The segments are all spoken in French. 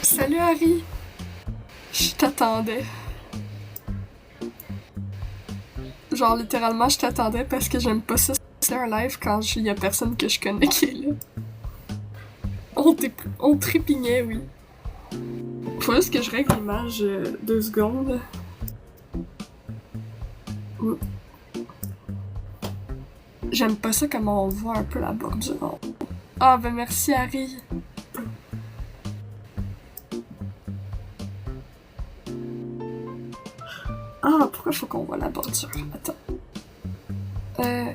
Salut Harry! Je t'attendais. Genre littéralement je t'attendais parce que j'aime pas ça c'est un live quand il y a personne que je connais qui est là. On trépignait, oui. Faut juste que je règle l'image 2 secondes. Mm. J'aime pas ça comment on voit un peu la bordure. Ah ben merci Harry. Ah pourquoi faut qu'on voit la bordure? Attends. Euh...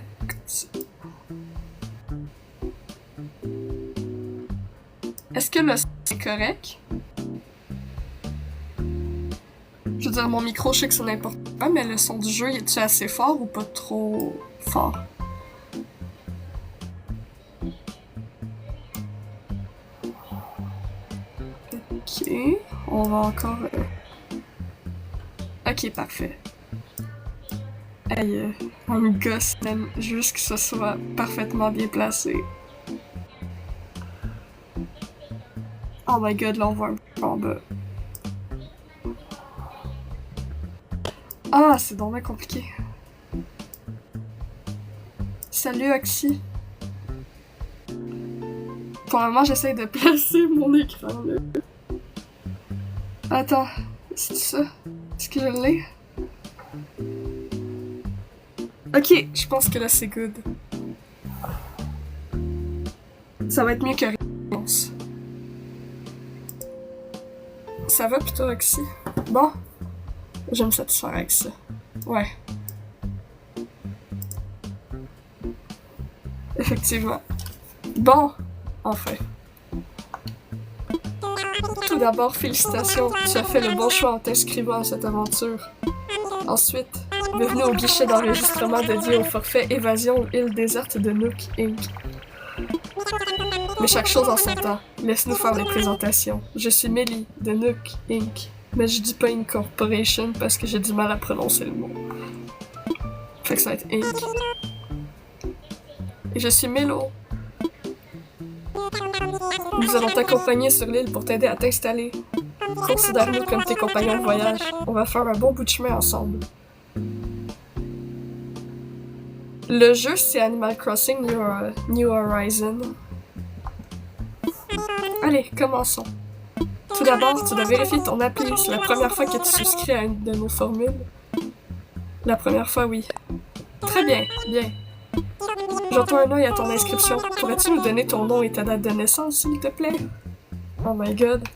Est-ce que le son est correct? Je veux dire, mon micro, je sais que c'est n'importe quoi, mais le son du jeu, est-tu assez fort ou pas trop fort? Ok, on va encore... Ok, parfait. Aïe, on me gosse même juste que ce soit parfaitement bien placé. Oh my god, là on voit un peu en bas. Ah, c'est donc bien compliqué. Salut Oxy. Pour le moment, j'essaye de placer mon écran là. Attends, c'est ça? Est-ce que je l'ai? Ok, je pense que là c'est good. Ça va être mieux que rien, je pense. Ça va plutôt Oxy? Bon, j'aime satisfaire avec ça. Ouais. Effectivement. Bon, enfin. Tout d'abord, félicitations, tu as fait le bon choix en t'inscrivant à cette aventure. Ensuite, bienvenue au guichet d'enregistrement dédié au forfait Évasion île déserte de Nook Inc. Mais chaque chose en son temps, laisse-nous faire les présentations. Je suis Melly de Nook Inc. Mais je dis pas Incorporation parce que j'ai du mal à prononcer le mot. Fait que ça va être Inc. Et je suis Melo. Nous allons t'accompagner sur l'île pour t'aider à t'installer. Considère-nous comme tes compagnons de voyage. On va faire un bon bout de chemin ensemble. Le jeu, c'est Animal Crossing New Horizon. Allez, commençons. Tout d'abord, tu dois vérifier ton appli. C'est la première fois que tu souscris à une de nos formules. La première fois, oui. Très bien, bien. J'entends un œil à ton inscription. Pourrais-tu nous donner ton nom et ta date de naissance, s'il te plaît? Oh my god.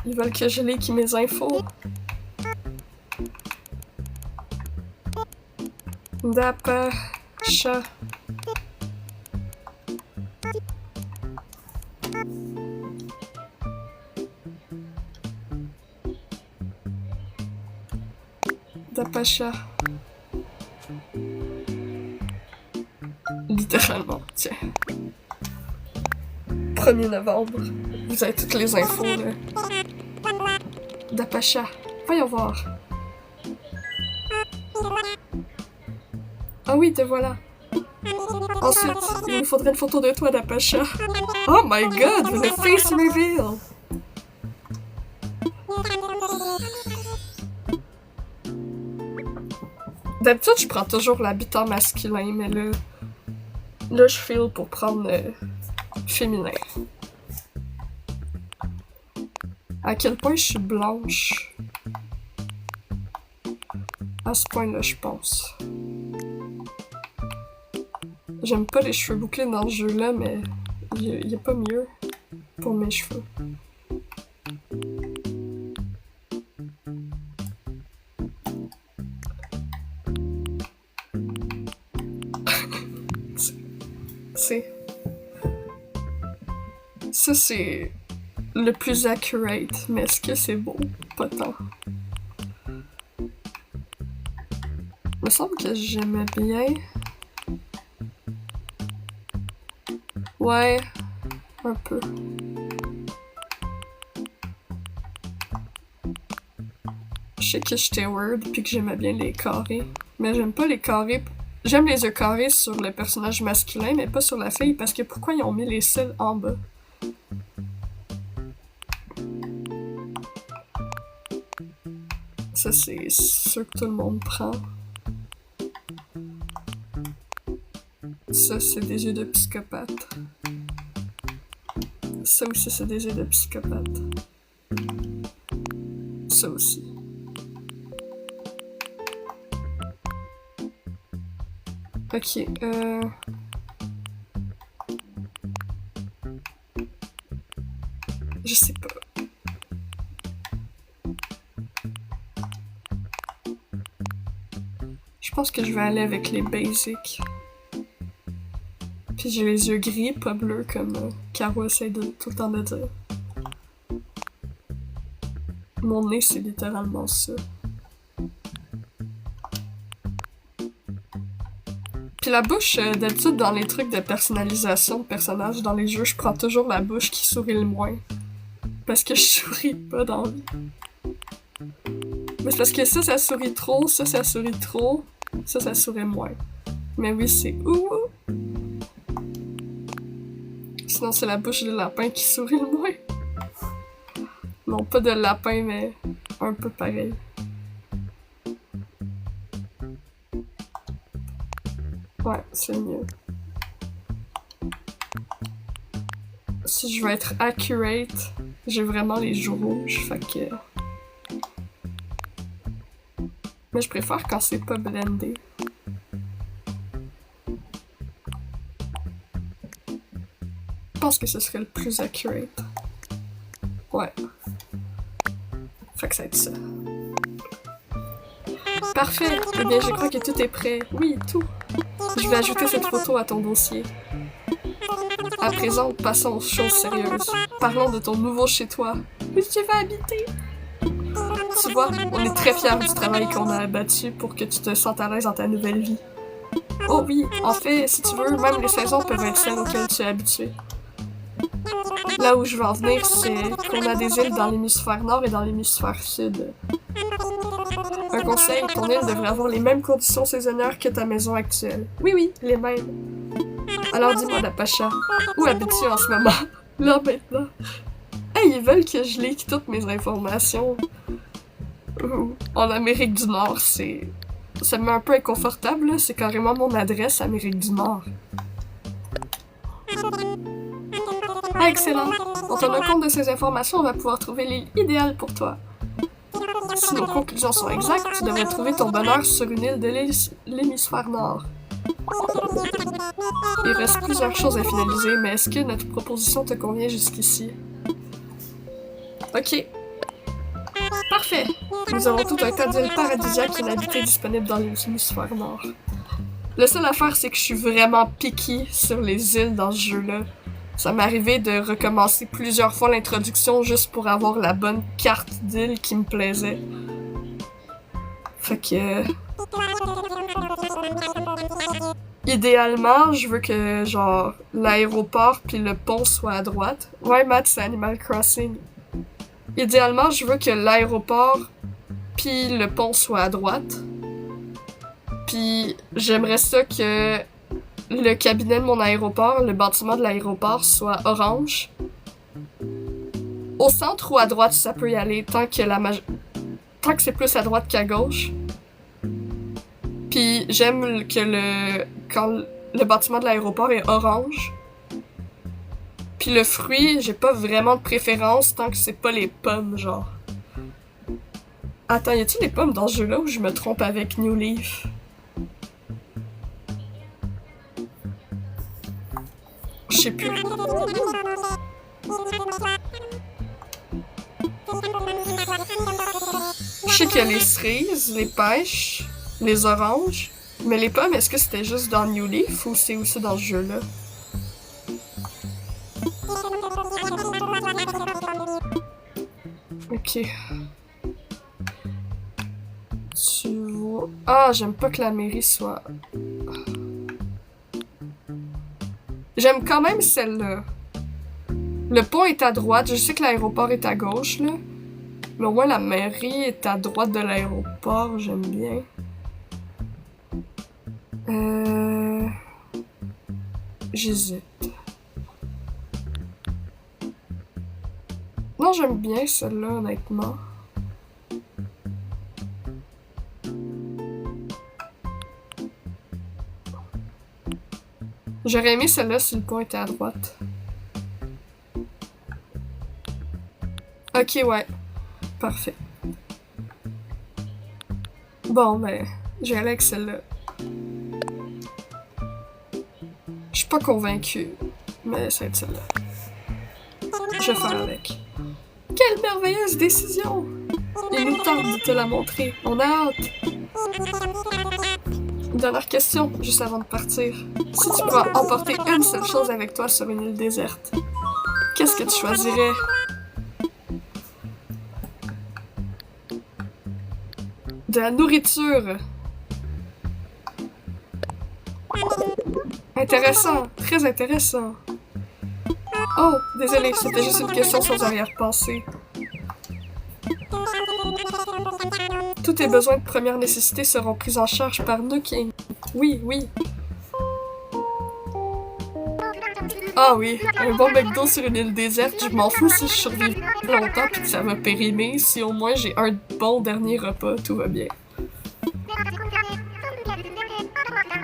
Ils veulent que je qui mes infos. Dapacha. Dapacha. Littéralement, tiens. 1er novembre. Vous avez toutes les infos, là. Dapacha. Voyons voir. Ah oui, te voilà. Ensuite, il nous faudrait une photo de toi, Dapacha. Oh my god, le face reveal! D'habitude, je prends toujours l'habitant masculin, mais là, je file pour prendre féminin. À quel point je suis blanche? À ce point-là, je pense. J'aime pas les cheveux bouclés dans ce jeu-là, mais il y a pas mieux pour mes cheveux. Ça, c'est le plus accurate, mais est-ce que c'est beau? Pas tant. Il me semble que j'aimais bien. Ouais, un peu. Je sais que j'étais weird puis que j'aimais bien les carrés. Mais j'aime pas les carrés. J'aime les yeux carrés sur le personnage masculin, mais pas sur la fille, parce que pourquoi ils ont mis les cils en bas? Ça, c'est ceux que tout le monde prend. Ça, c'est des yeux de psychopathe. Ça aussi, c'est des yeux de psychopathe. Ça aussi. Ok, je sais pas. Je pense que je vais aller avec les basics. Puis j'ai les yeux gris, pas bleus, comme Caro essaie de tout le temps de dire. Mon nez, c'est littéralement ça. Puis la bouche, d'habitude, dans les trucs de personnalisation de personnages, dans les jeux, je prends toujours la bouche qui sourit le moins. Parce que je souris pas dans la vie. Mais c'est parce que ça sourit trop, ça sourit trop, ça sourit moins. Mais oui, c'est ouh! Sinon, c'est la bouche de lapin qui sourit le moins. Non, pas de lapin, mais un peu pareil. Ouais, c'est mieux. Si je veux être accurate, j'ai vraiment les joues rouges, fait que... Mais je préfère quand c'est pas blendé. Je pense que ce serait le plus accurate. Ouais. Fait que ça va être ça. Parfait! Eh bien, je crois que tout est prêt. Oui, tout! Je vais ajouter cette photo à ton dossier. À présent, passons aux choses sérieuses. Parlons de ton nouveau chez-toi. Où tu vas habiter? Tu vois, on est très fiers du travail qu'on a abattu pour que tu te sentes à l'aise dans ta nouvelle vie. Oh oui, en fait, si tu veux, même les saisons peuvent être celles auxquelles tu es habitué. Là où je veux en venir, c'est qu'on a des îles dans l'hémisphère nord et dans l'hémisphère sud. Un conseil, ton île devrait avoir les mêmes conditions saisonnières que ta maison actuelle. Oui, oui, les mêmes. Alors dis-moi, Natasha, où habites-tu en ce moment? Là, maintenant. Hey, ils veulent que je leak toutes mes informations. En Amérique du Nord, c'est... Ça me met un peu inconfortable, là. C'est carrément mon adresse, Amérique du Nord. Ah, excellent! En tenant compte de ces informations, on va pouvoir trouver l'île idéale pour toi. Si nos conclusions sont exactes, tu devrais trouver ton bonheur sur une île de l'hémisphère nord. Il reste plusieurs choses à finaliser, mais est-ce que notre proposition te convient jusqu'ici? Ok. Parfait! Nous avons tout un tas d'îles paradisiaques inhabitées disponibles dans l'hémisphère nord. La seule affaire, c'est que je suis vraiment picky sur les îles dans ce jeu-là. Ça m'est arrivé de recommencer plusieurs fois l'introduction juste pour avoir la bonne carte d'île qui me plaisait. Fait que... Idéalement, je veux que, genre, l'aéroport puis le pont soient à droite. Ouais, Matt, c'est Animal Crossing. Idéalement, je veux que l'aéroport puis le pont soient à droite. Puis j'aimerais ça que le cabinet de mon aéroport, le bâtiment de l'aéroport, soit orange. Au centre ou à droite, ça peut y aller, tant que c'est plus à droite qu'à gauche. Puis j'aime que quand le bâtiment de l'aéroport est orange. Puis le fruit, j'ai pas vraiment de préférence tant que c'est pas les pommes, genre. Attends, y a-t-il des pommes dans ce jeu-là ou je me trompe avec New Leaf? Je sais plus. Je sais qu'il y a les cerises, les pêches, les oranges. Mais les pommes, est-ce que c'était juste dans New Leaf ou c'est aussi dans ce jeu-là? Ok. Tu vois... Ah, j'aime pas que la mairie soit... J'aime quand même celle-là. Le pont est à droite. Je sais que l'aéroport est à gauche, là. Mais au moins, la mairie est à droite de l'aéroport. J'aime bien. J'hésite. Non, j'aime bien celle-là, honnêtement. J'aurais aimé celle-là si le pont était à droite. Ok, ouais. Parfait. Bon, ben, j'ai allé avec celle-là. Je suis pas convaincue, mais ça va être celle-là. Je vais faire avec. Quelle merveilleuse décision! Il nous tente de te la montrer. On a hâte. Dernière question, juste avant de partir. Si tu pourras emporter une seule chose avec toi sur une île déserte, qu'est-ce que tu choisirais? De la nourriture. Intéressant, très intéressant. Oh, désolé, c'était juste une question sans arrière-pensée. Tous tes besoins de première nécessité seront pris en charge par Nook Inc. Oui, oui. Ah oui, un bon McDo sur une île déserte, je m'en fous si je survive longtemps puis que ça va périmer. Si au moins j'ai un bon dernier repas, tout va bien.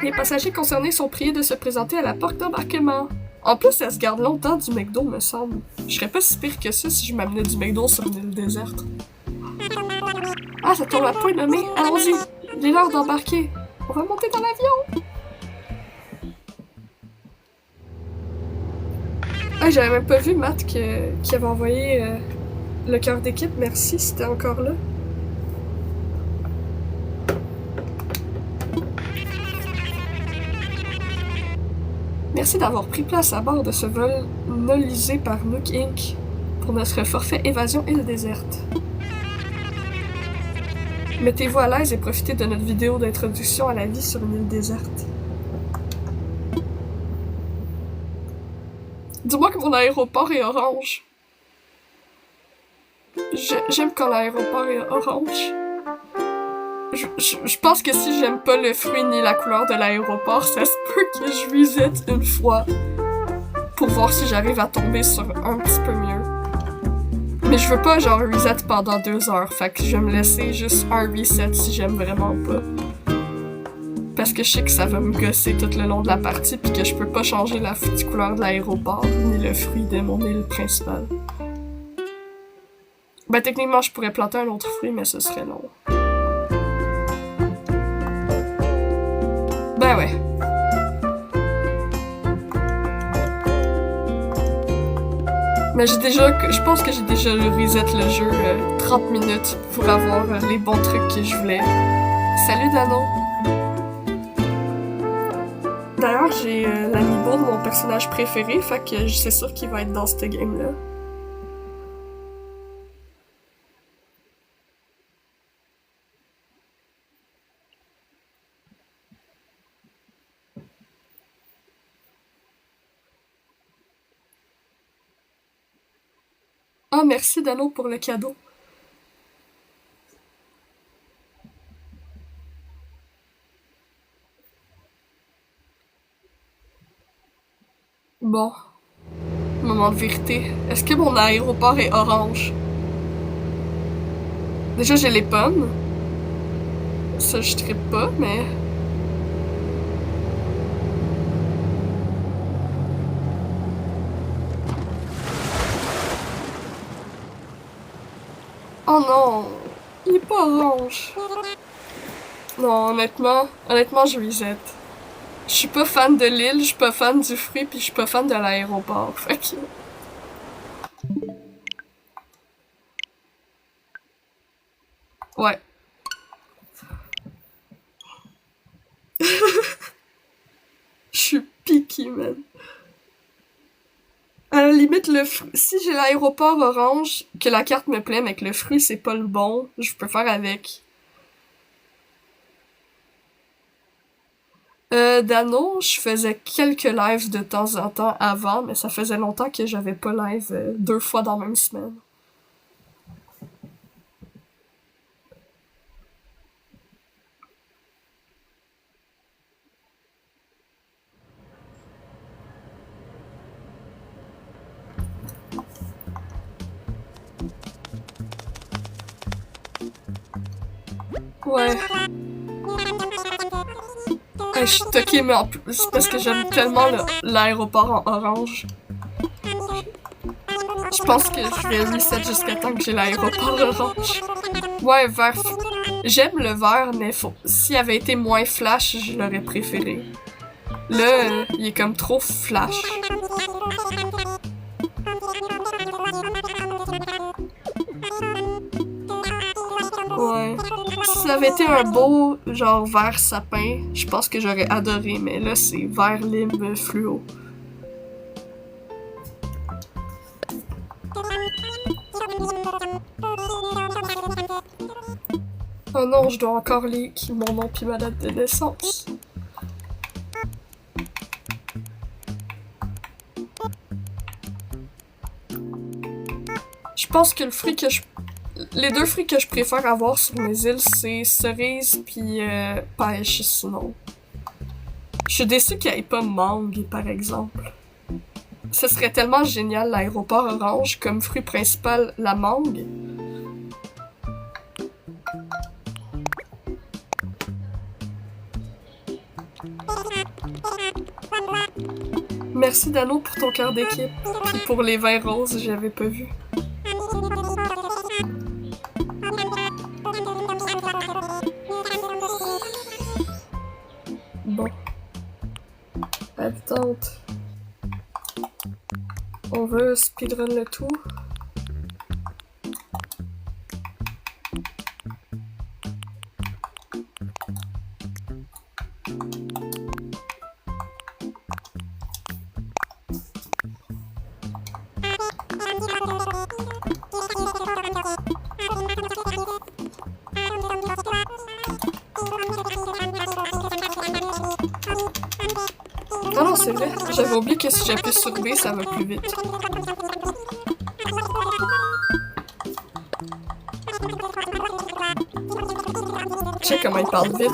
Les passagers concernés sont priés de se présenter à la porte d'embarquement. En plus, ça se garde longtemps du McDo, me semble. Je serais pas si pire que ça si je m'amenais du McDo sur une île déserte. Ah, ça tombe à point nommé. Allons-y. Il est l'heure d'embarquer. On va monter dans l'avion. Ah, j'avais même pas vu Matt qui avait envoyé le cœur d'équipe. Merci, c'était encore là. Merci d'avoir pris place à bord de ce vol nolisé par Nook Inc. pour notre forfait évasion île déserte. Mettez-vous à l'aise et profitez de notre vidéo d'introduction à la vie sur une île déserte. Dis-moi que mon aéroport est orange. J'aime quand l'aéroport est orange. Je pense que si j'aime pas le fruit ni la couleur de l'aéroport, ça se peut que je visite une fois pour voir si j'arrive à tomber sur un petit peu mieux. Mais je veux pas genre reset pendant 2 heures, fait que je vais me laisser juste un reset si j'aime vraiment pas. Parce que je sais que ça va me gosser tout le long de la partie pis que je peux pas changer la foutue couleur de l'aéroport ni le fruit de mon île principale. Ben techniquement je pourrais planter un autre fruit mais ce serait long. Ben ouais. Mais je pense que j'ai déjà reset le jeu 30 minutes pour avoir les bons trucs que je voulais. Salut Dano! D'ailleurs, j'ai l'amiibo de mon personnage préféré, fait que c'est sûr qu'il va être dans cette game-là. Ah, merci Dano pour le cadeau. Bon. Moment de vérité. Est-ce que mon aéroport est orange? Déjà, j'ai les pommes. Ça, je trippe pas, mais... Oh non! Il est pas orange. Non, honnêtement, je reset. Je suis pas fan de l'île, je suis pas fan du fruit, puis je suis pas fan de l'aéroport. Fait que... Ouais. Je suis picky, man. À la limite, si j'ai l'aéroport orange, que la carte me plaît, mais que le fruit c'est pas le bon, je peux faire avec. Dano, je faisais quelques lives de temps en temps avant, mais ça faisait longtemps que j'avais pas live 2 fois dans la même semaine. Ouais. je suis toquée, mais en plus, c'est parce que j'aime tellement l'aéroport en orange. Je pense que je vais reset jusqu'à temps que j'ai l'aéroport orange. Ouais, vert. J'aime le vert, mais s'il avait été moins flash, je l'aurais préféré. Là, il est comme trop flash. Ouais. Si ça avait été un beau, genre vert sapin, je pense que j'aurais adoré, mais là, c'est vert lime fluo. Oh non, je dois encore lire mon nom puis ma date de naissance. Je pense que les deux fruits que je préfère avoir sur mes îles, c'est cerise puis pêche, sinon. Je suis déçue qu'il n'y ait pas mangue, par exemple. Ce serait tellement génial, l'aéroport orange, comme fruit principal, la mangue. Merci Dano pour ton cœur d'équipe, puis pour les vins roses, j'avais pas vu. Bon. Habitante. On veut speedrun le tout. Ah non, c'est vrai. J'avais oublié que si j'appuie sur B, ça va plus vite. Je sais comment il parle vite.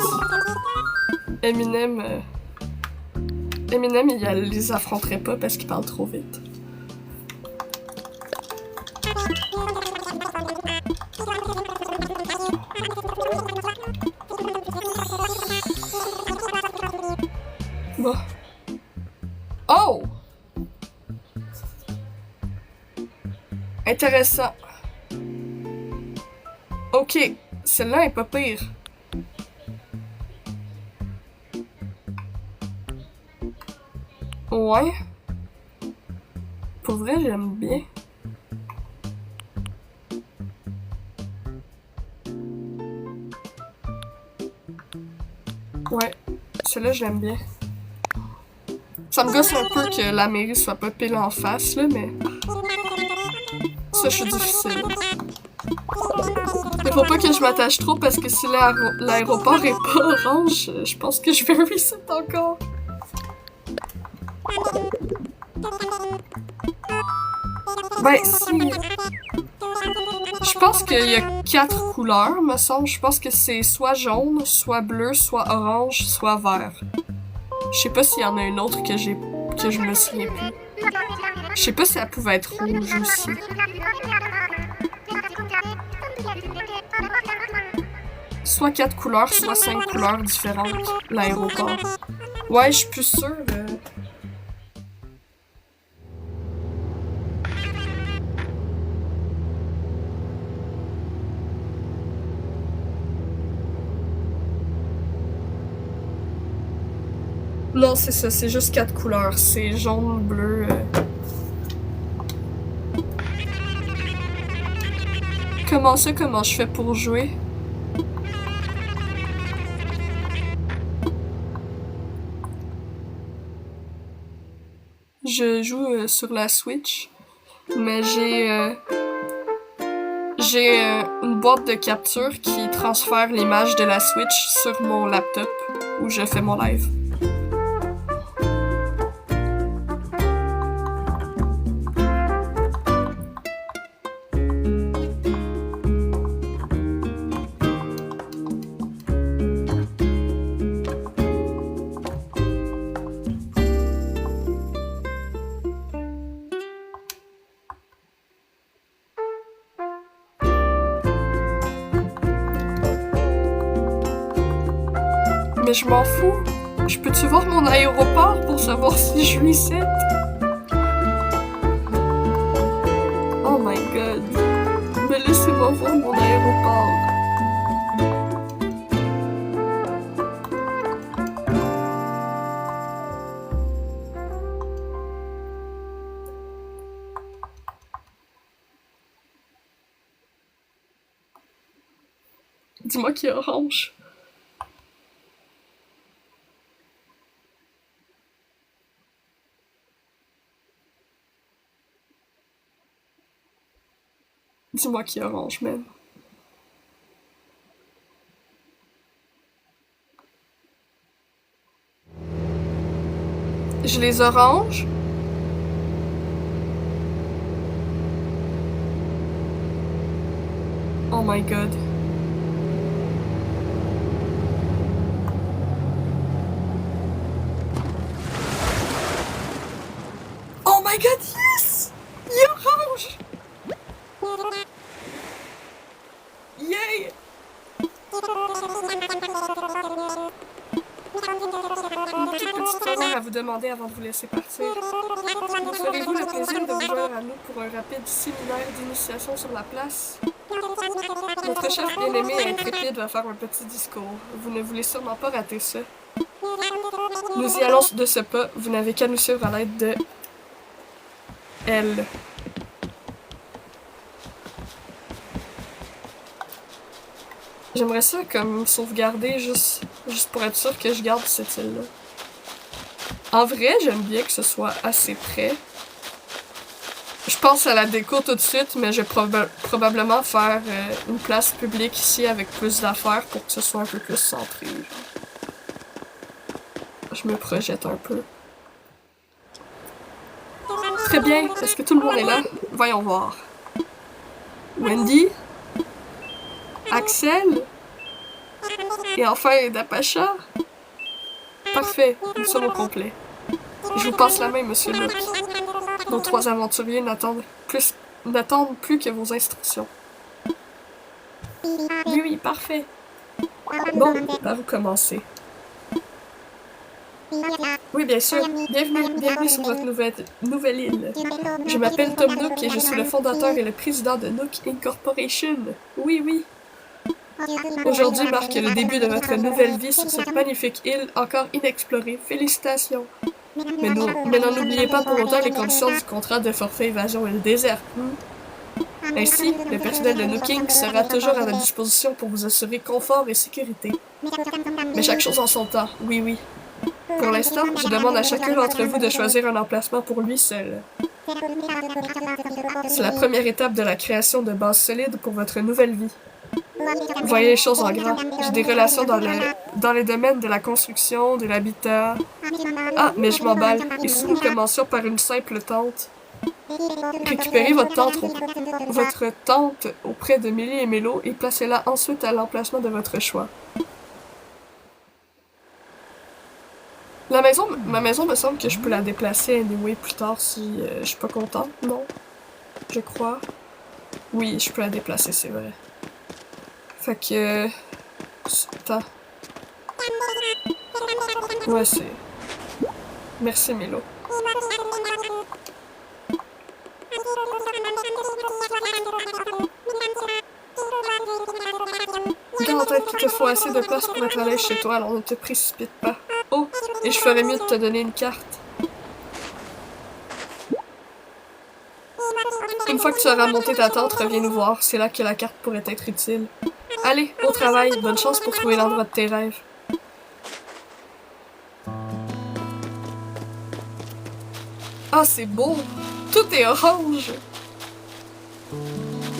Eminem, il les affronterait pas parce qu'il parle trop vite. Bon. Oh! Intéressant. Ok, celle-là est pas pire. Ouais. Pour vrai, j'aime bien. Ouais, celle-là, j'aime bien. Ça me gosse un peu que la mairie soit pas pile en face, là, mais... Ça, je suis difficile. Il faut pas que je m'attache trop parce que si l'aéroport est pas orange, je pense que je vais reset encore. Ben, si... Je pense qu'il y a 4 couleurs, me semble. Je pense que c'est soit jaune, soit bleu, soit orange, soit vert. Je sais pas s'il y en a une autre que je me souviens plus. Je sais pas si elle pouvait être rouge aussi. Soit 4 couleurs, soit 5 couleurs différentes, l'aéroport. Ouais, je suis plus sûre. Non, c'est ça, c'est juste 4 couleurs. C'est jaune, bleu... Comment ça, comment je fais pour jouer? Je joue sur la Switch, mais j'ai une boîte de capture qui transfère l'image de la Switch sur mon laptop où je fais mon live. Mais je m'en fous. Je peux-tu voir mon aéroport pour savoir si je suis ici? Oh my god. Mais laissez-moi voir mon aéroport. Dis-moi qu'il est orange. Dis-moi qu'il est orange, même. Je les orange. Oh my god. Oh my god, yes! Il est orange! Yay! Une toute petite faveur à vous demander avant de vous laisser partir. Vous ferez-vous le plaisir de vous joindre à nous pour un rapide séminaire d'initiation sur la place? Notre chef bien-aimé et intrépide va faire un petit discours. Vous ne voulez sûrement pas rater ça. Nous y allons de ce pas. Vous n'avez qu'à nous suivre à l'aide de... elle. J'aimerais ça comme sauvegarder juste pour être sûr que je garde cette île-là. En vrai, j'aime bien que ce soit assez près. Je pense à la déco tout de suite, mais je vais probablement faire une place publique ici avec plus d'affaires pour que ce soit un peu plus centré. Je me projette un peu. Très bien, est-ce que tout le monde est là? Voyons voir. Wendy? Axel? Et enfin Dapacha? Parfait, nous sommes au complet. Je vous passe la main, monsieur Luke. Nos 3 aventuriers n'attendent plus que vos instructions. Oui, parfait. Bon, par où commencer? Oui, bien sûr. Bienvenue sur notre nouvelle île. Je m'appelle Tom Nook et je suis le fondateur et le président de Nook Incorporation. Oui. Aujourd'hui marque le début de votre nouvelle vie sur cette magnifique île encore inexplorée. Félicitations. Mais n'en oubliez pas pour autant les conditions du contrat de forfait évasion et le désert. Ainsi, le personnel de Nooking sera toujours à votre disposition pour vous assurer confort et sécurité. Mais chaque chose en son temps, oui. Pour l'instant, je demande à chacun d'entre vous de choisir un emplacement pour lui seul. C'est la première étape de la création de bases solides pour votre nouvelle vie. Voyez les choses en grand. J'ai des relations dans les domaines de la construction, de l'habitat. Ah, mais je m'emballe. Et si nous commencions par une simple tente? Récupérez votre tente auprès de Mélie et Mélo et placez-la ensuite à l'emplacement de votre choix. Ma maison me semble que je peux la déplacer anyway plus tard si je suis pas contente, non? Je crois. Oui, je peux la déplacer, c'est vrai. Fait que... Attends. Ouais, c'est... Merci, Mélo. Garde en tête qu'il te faut assez de place pour être à l'aise chez toi, alors ne te précipite pas. Oh, et je ferais mieux de te donner une carte. Une fois que tu auras monté ta tente, reviens nous voir. C'est là que la carte pourrait être utile. Allez, au travail. Bonne chance pour trouver l'endroit de tes rêves. Ah, c'est beau! Tout est orange!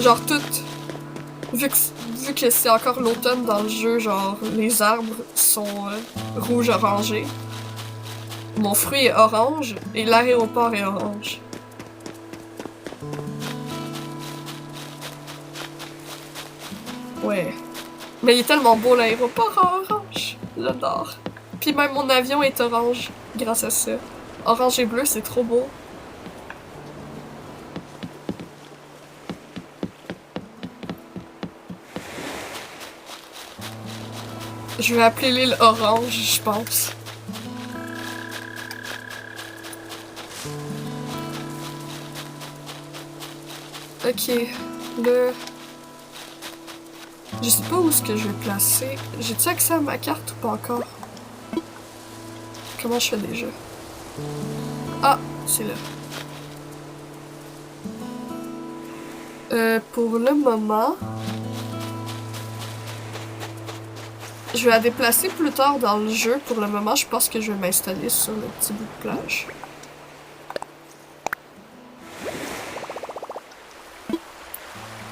Genre tout. Vu que c'est encore l'automne dans le jeu, genre les arbres sont rouge-orangés. Mon fruit est orange et l'aéroport est orange. Ouais. Mais il est tellement beau l'aéroport en orange. J'adore. Puis même mon avion est orange grâce à ça. Orange et bleu, c'est trop beau. Je vais appeler l'île Orange, je pense. Ok, le... Je sais pas où est-ce que je vais placer. J'ai-tu accès à ma carte ou pas encore? Comment je fais déjà? Ah, c'est là. Pour le moment... Je vais la déplacer plus tard dans le jeu. Pour le moment, je pense que je vais m'installer sur le petit bout de plage.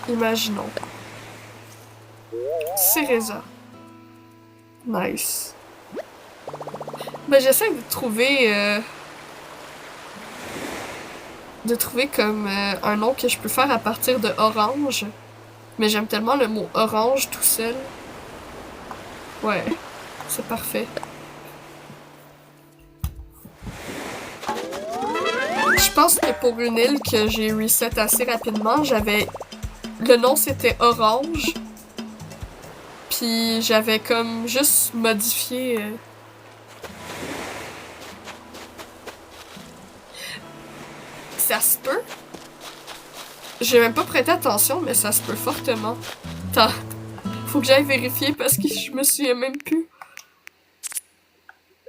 Imaginons. Cereza. Nice. Ben, j'essaie de trouver... comme un nom que je peux faire à partir de orange. Mais j'aime tellement le mot orange tout seul. Ouais, c'est parfait. Je pense que pour une île que j'ai reset assez rapidement, j'avais... Le nom c'était Orange. Puis j'avais comme juste modifié... Ça se peut? J'ai même pas prêté attention, mais ça se peut fortement. Attends, faut que j'aille vérifier parce que je me souviens même plus.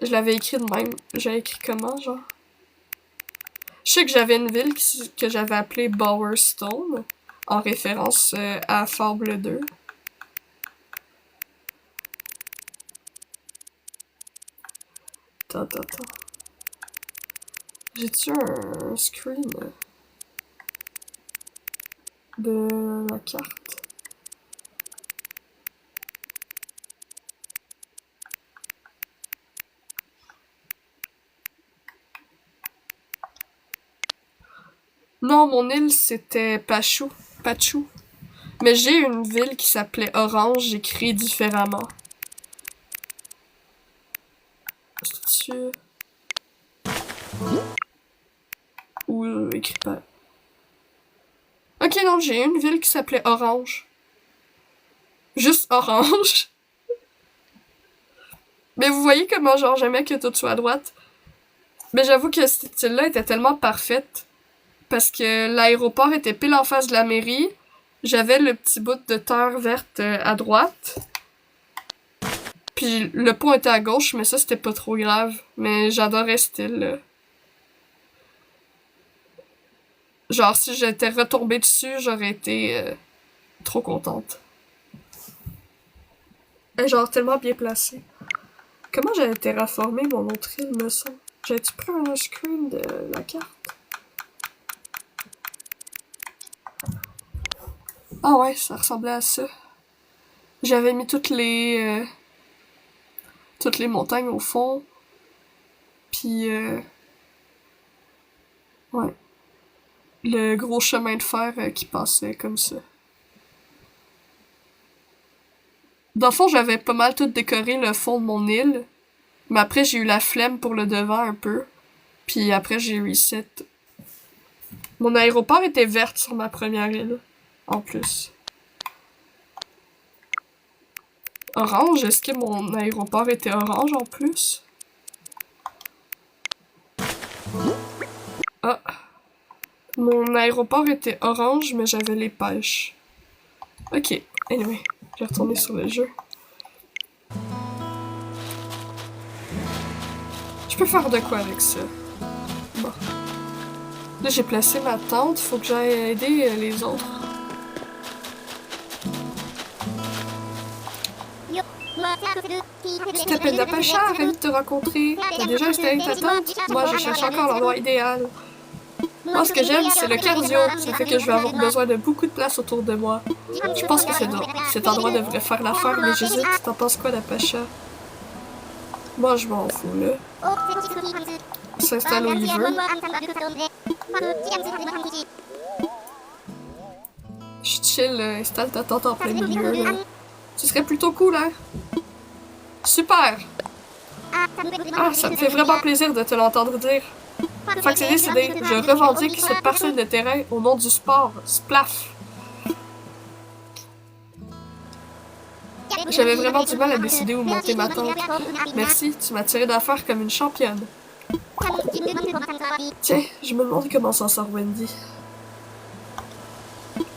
Je l'avais écrit de même. J'avais écrit comment, genre? Je sais que j'avais une ville que j'avais appelée Bowerstone, en référence à Fable 2. Attends. J'ai-tu un screen de la carte? Non, mon île, c'était Pachou. Mais j'ai une ville qui s'appelait Orange, j'écris différemment. C'est-tu... Ou écrit pas... Ok, non, j'ai une ville qui s'appelait Orange. Juste Orange. Mais vous voyez comment, genre, j'aimais que tout soit à droite. Mais j'avoue que cette île-là était tellement parfaite. Parce que l'aéroport était pile en face de la mairie. J'avais le petit bout de terre verte à droite. Puis le pont était à gauche, mais ça, c'était pas trop grave. Mais j'adorais cette île-là. Genre, si j'étais retombée dessus, j'aurais été trop contente. Genre, tellement bien placée. Comment j'avais terraformé mon autre île, me semble? J'avais-tu pris un screen de la carte? Ah ouais, ça ressemblait à ça. J'avais mis toutes les montagnes au fond. Puis, ouais. Le gros chemin de fer qui passait comme ça. Dans le fond, j'avais pas mal tout décoré le fond de mon île. Mais après, j'ai eu la flemme pour le devant un peu. Puis après, j'ai reset. Mon aéroport était verte sur ma première île. En plus. Orange? Est-ce que mon aéroport était orange en plus? Ah. Mon aéroport était orange, mais j'avais les pêches. Ok. Anyway, je vais retourner sur le jeu. Je peux faire de quoi avec ça? Bon. Là, j'ai placé ma tente. Faut que j'aille aider les autres. Tu t'appelles Natasha, ravi de te rencontrer. T'as déjà installé ta tente? Moi, je cherche encore l'endroit idéal. Moi, ce que j'aime, c'est le cardio. Ça fait que je vais avoir besoin de beaucoup de place autour de moi. Je pense que cet endroit devrait faire l'affaire, mais j'hésite. T'en penses quoi, Natasha? Moi, je m'en fous, là. On s'installe où il veut. Je chill, installe ta tente en plein milieu, là. Ce serait plutôt cool, hein? Super! Ah, ça me fait vraiment plaisir de te l'entendre dire. Fait que c'est décidé, je revendique cette parcelle de terrain au nom du sport. Splaf! J'avais vraiment du mal à décider où monter ma tente. Merci, tu m'as tiré d'affaire comme une championne. Tiens, je me demande comment s'en sort Wendy.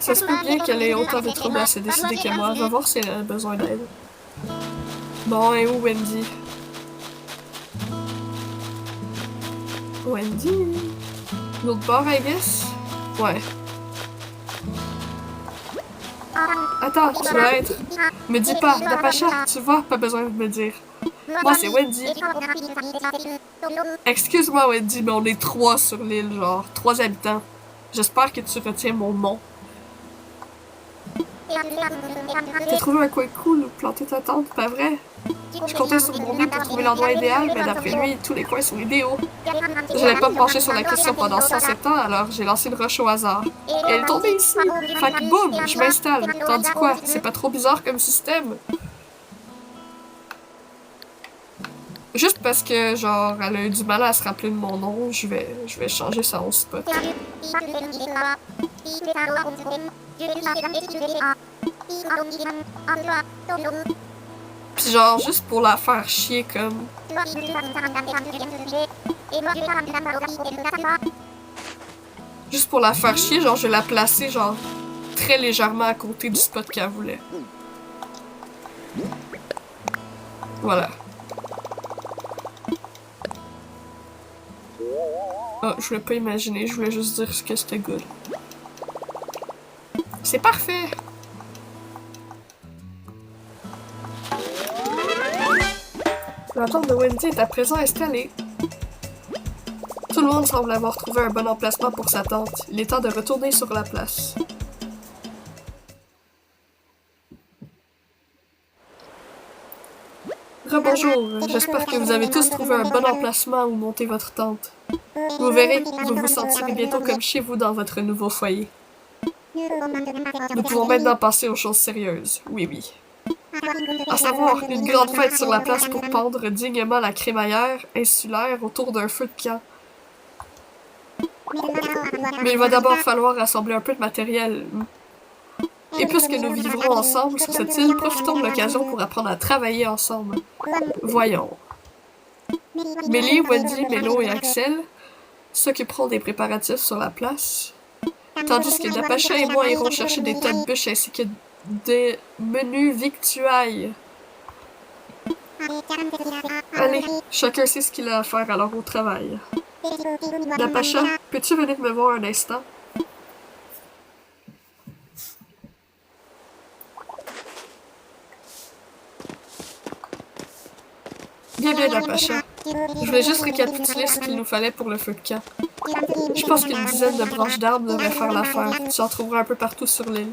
Ça se peut bien qu'elle ait autant de troubles à se décider que moi. Va voir si elle a besoin d'aide. Bon, et où Wendy? Wendy? L'autre bord, I guess? Ouais. Attends, tu vas être... Me dis pas, Natasha, tu vois, pas besoin de me dire. Moi, c'est Wendy. Excuse-moi, Wendy, mais on est 3 sur l'île, genre, 3 habitants. J'espère que tu retiens mon nom. T'as trouvé un coin cool où planter ta tente, pas vrai? Je comptais sur mon but pour trouver l'endroit idéal, mais d'après lui, tous les coins sont idéaux. Je n'allais pas me pencher sur la question pendant 107 ans, alors j'ai lancé une roche au hasard. Et elle est tombée ici. Fait que boum, je m'installe. Tandis quoi, c'est pas trop bizarre comme système? Juste parce que, genre, elle a eu du mal à se rappeler de mon nom, je vais changer son spot. Pis genre, juste pour la faire chier, comme... Juste pour la faire chier, genre, je vais la placer, genre, très légèrement à côté du spot qu'elle voulait. Voilà. Ah, je voulais pas imaginer, je voulais juste dire ce que c'était good. C'est parfait! La tente de Wendy est à présent installée. Tout le monde semble avoir trouvé un bon emplacement pour sa tente. Il est temps de retourner sur la place. Rebonjour, j'espère que vous avez tous trouvé un bon emplacement où monter votre tente. Vous verrez, vous vous sentirez bientôt comme chez vous dans votre nouveau foyer. Nous pouvons maintenant passer aux choses sérieuses. Oui, oui. À savoir, une grande fête sur la place pour pendre dignement la crémaillère insulaire autour d'un feu de camp. Mais il va d'abord falloir rassembler un peu de matériel. Et puisque nous vivrons ensemble sur cette île, profitons de l'occasion pour apprendre à travailler ensemble. Voyons. Mélie, Wendy, Mélo et Axel s'occuperont des préparatifs sur la place, tandis que Natasha et moi irons chercher des tas de bûches ainsi que des menus victuailles. Allez, chacun sait ce qu'il a à faire, alors au travail. Natasha, peux-tu venir me voir un instant? Bien, Natasha. Je voulais juste récapituler ce qu'il nous fallait pour le feu de camp. Je pense qu'une dizaine de branches d'arbres devrait faire l'affaire. Tu en trouveras un peu partout sur l'île.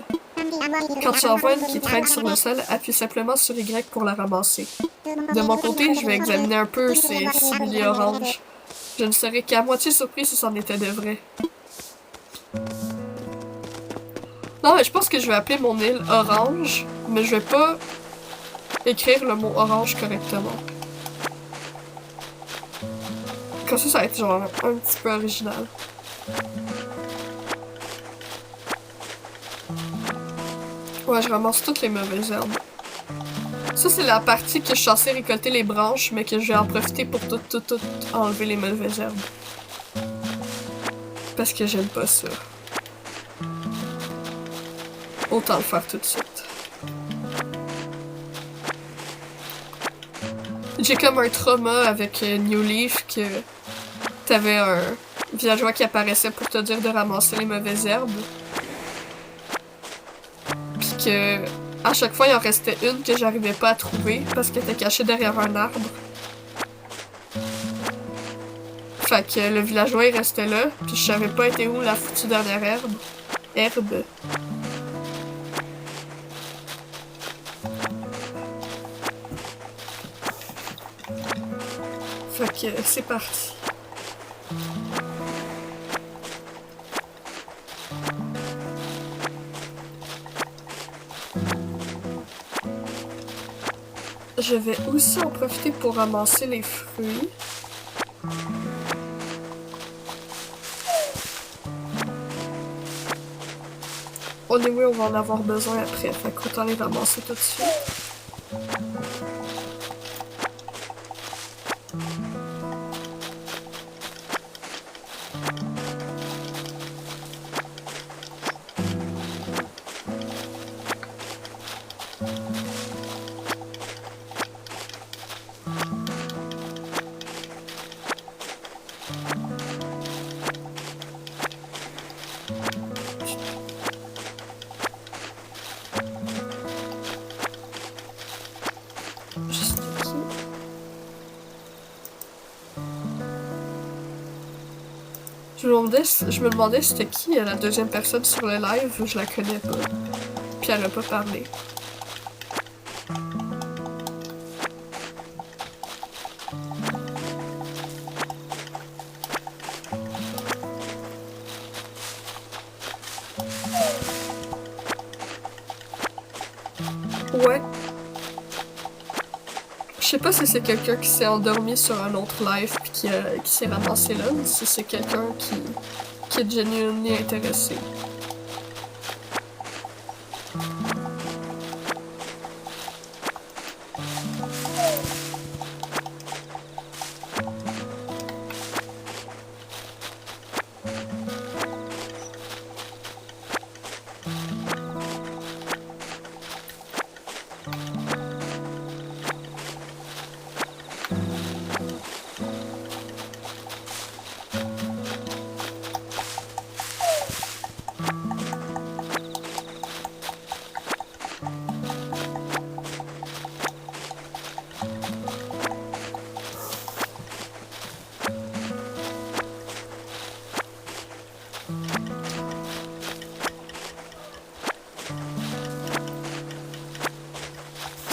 Quand tu en vois une qui traîne sur le sol, appuie simplement sur Y pour la ramasser. De mon côté, je vais examiner un peu ces simili oranges. Je ne serais qu'à moitié surpris si c'en était de vrai. Non, mais je pense que je vais appeler mon île Orange, mais je vais pas écrire le mot orange correctement. Comme ça va être genre un petit peu original. Ouais, je ramasse toutes les mauvaises herbes. Ça, c'est la partie que je suis censée récolter les branches, mais que je vais en profiter pour tout enlever les mauvaises herbes. Parce que j'aime pas ça. Autant le faire tout de suite. J'ai comme un trauma avec New Leaf que t'avais un villageois qui apparaissait pour te dire de ramasser les mauvaises herbes. Puis que à chaque fois il en restait une que j'arrivais pas à trouver parce qu'elle était cachée derrière un arbre. Fait que le villageois il restait là, puis je savais pas été où la foutue dernière herbe. Fait que c'est parti. Je vais aussi en profiter pour ramasser les fruits. Anyway, on va en avoir besoin après, fait qu'autant les ramasser tout de suite. C'était qui? Je me demandais c'était qui la deuxième personne sur le live, je la connais pas. Puis elle a pas parlé. Ouais. Je sais pas si c'est quelqu'un qui s'est endormi sur un autre live puis qui s'est ramassé là, ou si c'est quelqu'un qui est genuinely intéressé.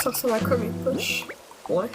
Ça ressemble à quoi mes poches? Ouais.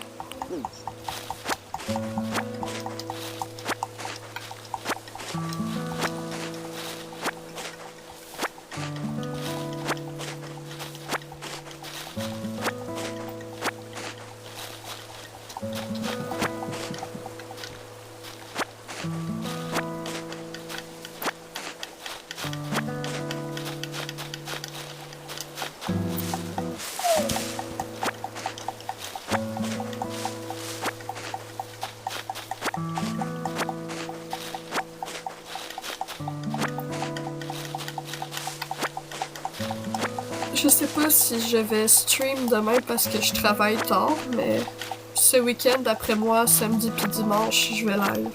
Je sais pas si je vais stream demain parce que je travaille tard, mais ce week-end, d'après moi, samedi puis dimanche, je vais live.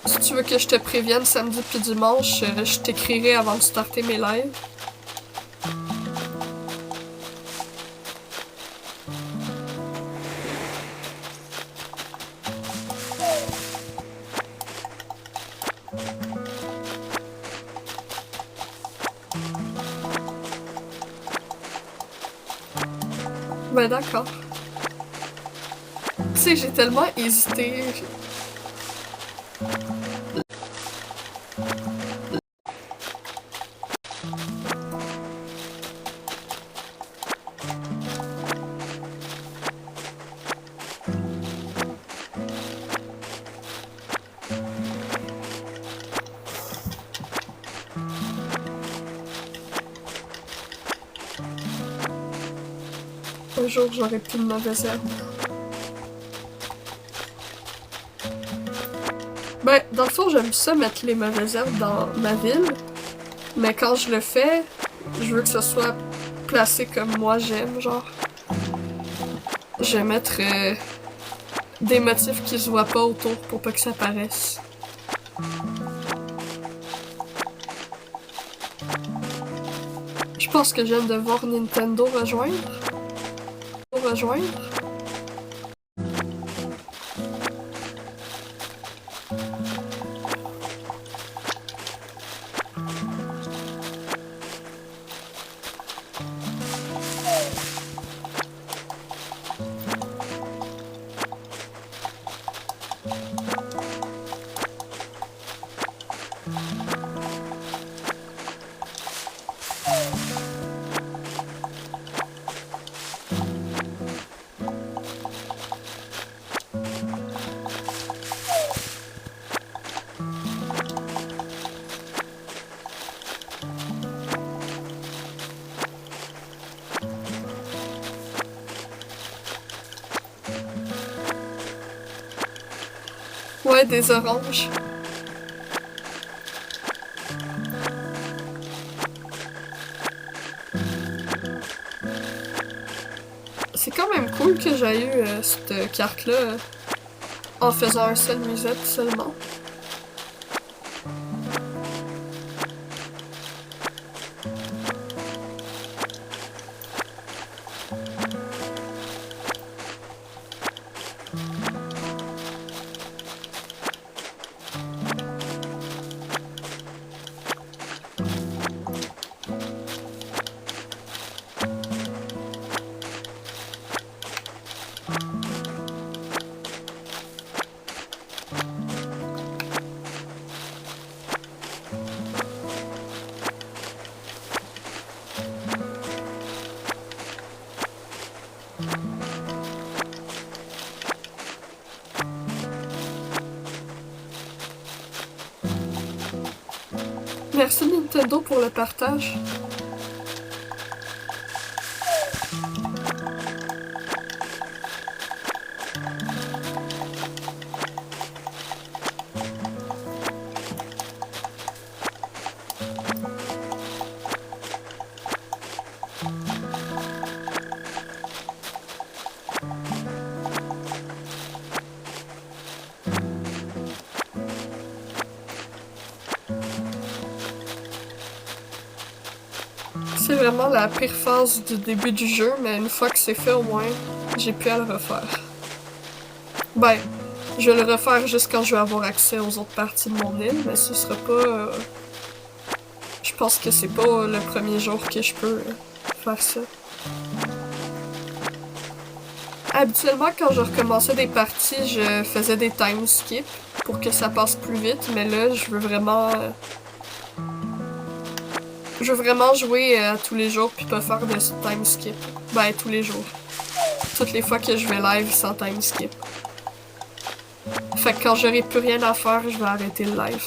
Si tu veux que je te prévienne samedi puis dimanche, je t'écrirai avant de starter mes lives. Ben d'accord. Tu sais, j'ai tellement hésité. Un jour, j'aurai plus de mauvaises herbes. Ben, dans le fond, j'aime ça mettre les mauvaises herbes dans ma ville. Mais quand je le fais, je veux que ce soit placé comme moi j'aime, genre. Je vais mettre des motifs qui se voient pas autour pour pas que ça paraisse. Je pense que j'aime de voir Nintendo rejoindre. Ouais, des oranges. C'est quand quand même cool que j'ai eu cette carte-là en faisant un seul musette seulement. Merci Nintendo pour le partage. C'est vraiment la pire phase du début du jeu, mais une fois que c'est fait au moins, j'ai pu à le refaire. Ben, je vais le refaire juste quand je vais avoir accès aux autres parties de mon île, mais ce sera pas... Je pense que c'est pas le premier jour que je peux faire ça. Habituellement, quand je recommençais des parties, je faisais des time skips pour que ça passe plus vite, mais là, je veux vraiment jouer tous les jours puis pas faire de time skip. Ben, tous les jours. Toutes les fois que je vais live sans time skip. Fait que quand j'aurai plus rien à faire, je vais arrêter le live.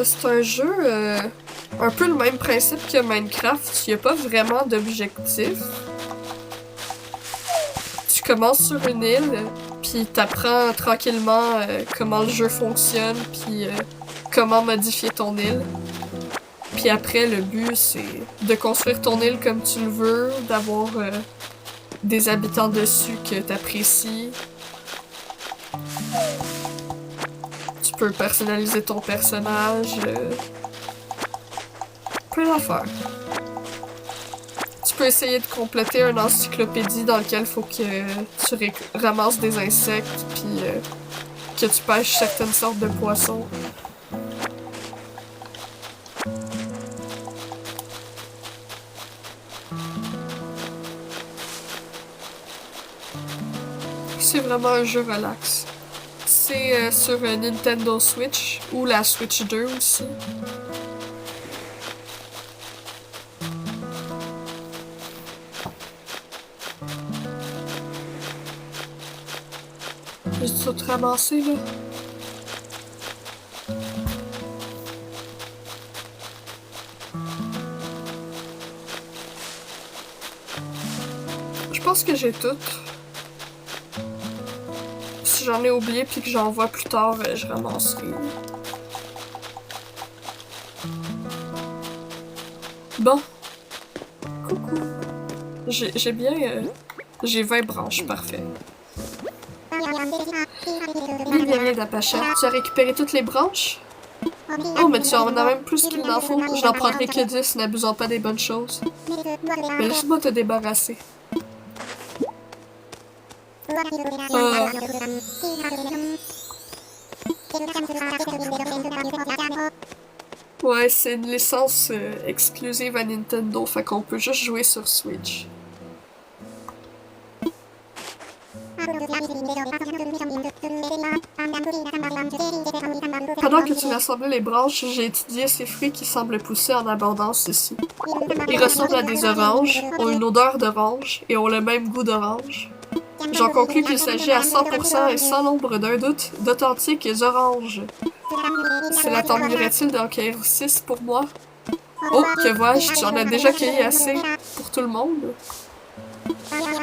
C'est un jeu un peu le même principe que Minecraft. Il n'y a pas vraiment d'objectif. Tu commences sur une île, puis t'apprends tranquillement comment le jeu fonctionne, puis comment modifier ton île. Puis après, le but, c'est de construire ton île comme tu le veux, d'avoir des habitants dessus que t'apprécies. Tu peux personnaliser ton personnage. Plein d'affaires. Tu peux essayer de compléter une encyclopédie dans laquelle il faut que tu ramasses des insectes puis que tu pêches certaines sortes de poissons. C'est vraiment un jeu relax. C'est sur Nintendo Switch ou la Switch 2 aussi. J'ai tout ramassé là. Je pense que j'ai tout. Si j'en ai oublié puis que j'en vois plus tard, je ramasserai. Bon. Coucou. J'ai bien... j'ai 20 branches, parfait. Bienvenue Dapacha. Tu as récupéré toutes les branches? Oh, mais tu en as même plus qu'il n'en faut. Je n'en prendrai que 10, n'abusons pas des bonnes choses. Mais laisse-moi te débarrasser. Ouais, c'est une licence exclusive à Nintendo, fait qu'on peut juste jouer sur Switch. Pendant que tu rassemblais les branches, j'ai étudié ces fruits qui semblent pousser en abondance ici. Ils ressemblent à des oranges, ont une odeur d'orange et ont le même goût d'orange. J'en conclus qu'il s'agit à 100% et sans l'ombre d'un doute d'authentiques oranges. Cela t'ennuierait-il d'en cueillir 6 pour moi? Oh, que vois-je? Tu en as déjà cueilli assez pour tout le monde?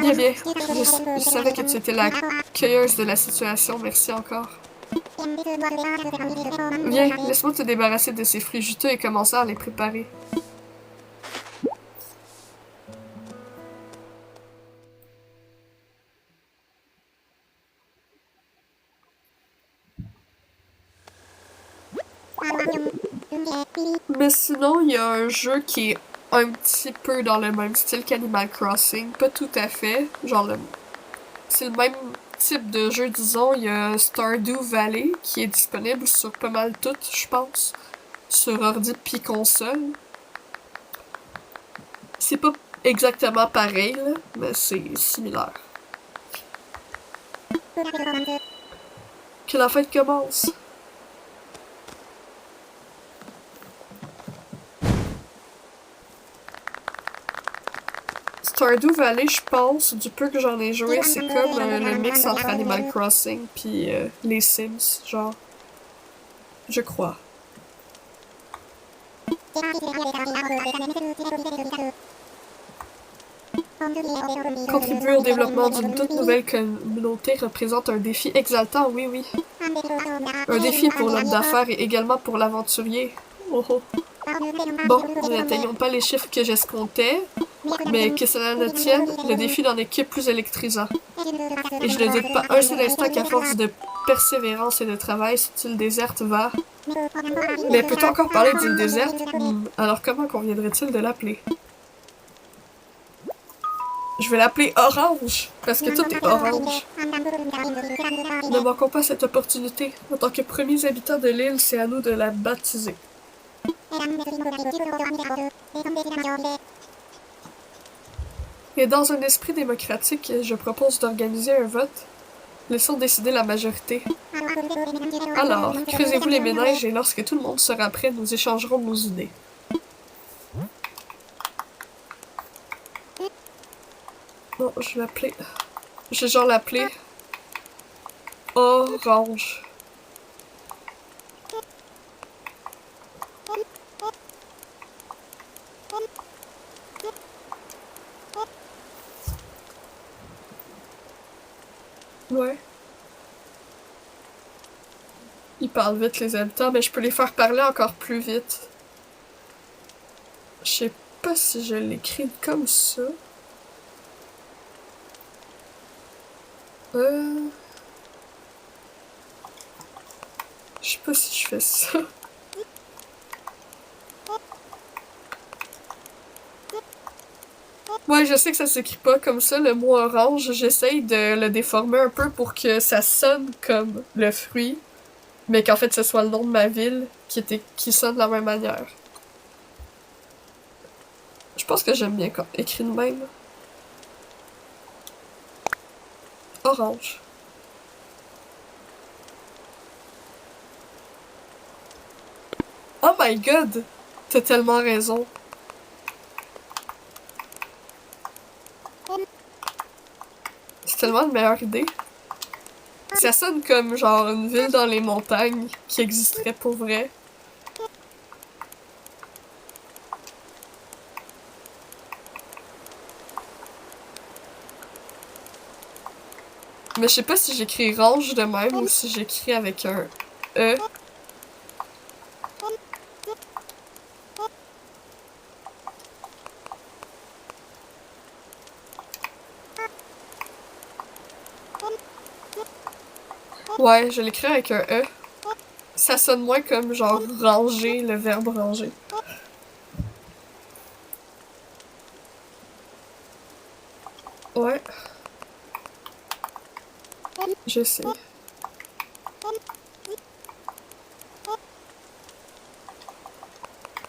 Bien, bien. Je savais que tu étais la cueilleuse de la situation. Merci encore. Viens, laisse-moi te débarrasser de ces fruits juteux et commencer à les préparer. Mais sinon, il y a un jeu qui est un petit peu dans le même style qu'Animal Crossing. Pas tout à fait. C'est le même type de jeu, disons. Il y a Stardew Valley qui est disponible sur pas mal toutes, je pense. Sur ordi puis console. C'est pas exactement pareil, là, mais c'est similaire. Que la fête commence. Stardew Valley, je pense, du peu que j'en ai joué, c'est comme le mix entre Animal Crossing puis les Sims, genre. Je crois. Contribuer au développement d'une toute nouvelle communauté représente un défi exaltant, oui, oui. Un défi pour l'homme d'affaires et également pour l'aventurier. Oh oh. Bon, nous n'atteignons pas les chiffres que j'escomptais, mais que cela ne tienne, le défi n'en est que plus électrisant. Et je ne doute pas un seul instant qu'à force de persévérance et de travail, cette île déserte va... Mais peut-on encore parler d'île déserte? Alors comment conviendrait-il de l'appeler? Je vais l'appeler Orange, parce que tout est orange. Ne manquons pas cette opportunité. En tant que premiers habitants de l'île, c'est à nous de la baptiser. Et dans un esprit démocratique, je propose d'organiser un vote. Laissons décider la majorité. Alors, creusez-vous les méninges et lorsque tout le monde sera prêt, nous échangerons nos idées. Bon, je vais l'appeler... Je vais genre l'appeler... Orange. Ouais. Ils parlent vite, les habitants, mais je peux les faire parler encore plus vite. Je sais pas si je l'écris comme ça. Je sais pas si je fais ça. Ouais, je sais que ça s'écrit pas comme ça, le mot orange. J'essaye de le déformer un peu pour que ça sonne comme le fruit, mais qu'en fait ce soit le nom de ma ville qui sonne de la même manière. Je pense que j'aime bien quand écrit de même. Orange. Oh my god! T'as tellement raison. C'est tellement une meilleure idée. Ça sonne comme genre une ville dans les montagnes qui existerait pour vrai. Mais je sais pas si j'écris range de même ou si j'écris avec un E. Ouais, je l'écris avec un E. Ça sonne moins comme genre ranger, le verbe ranger. Ouais. Je sais.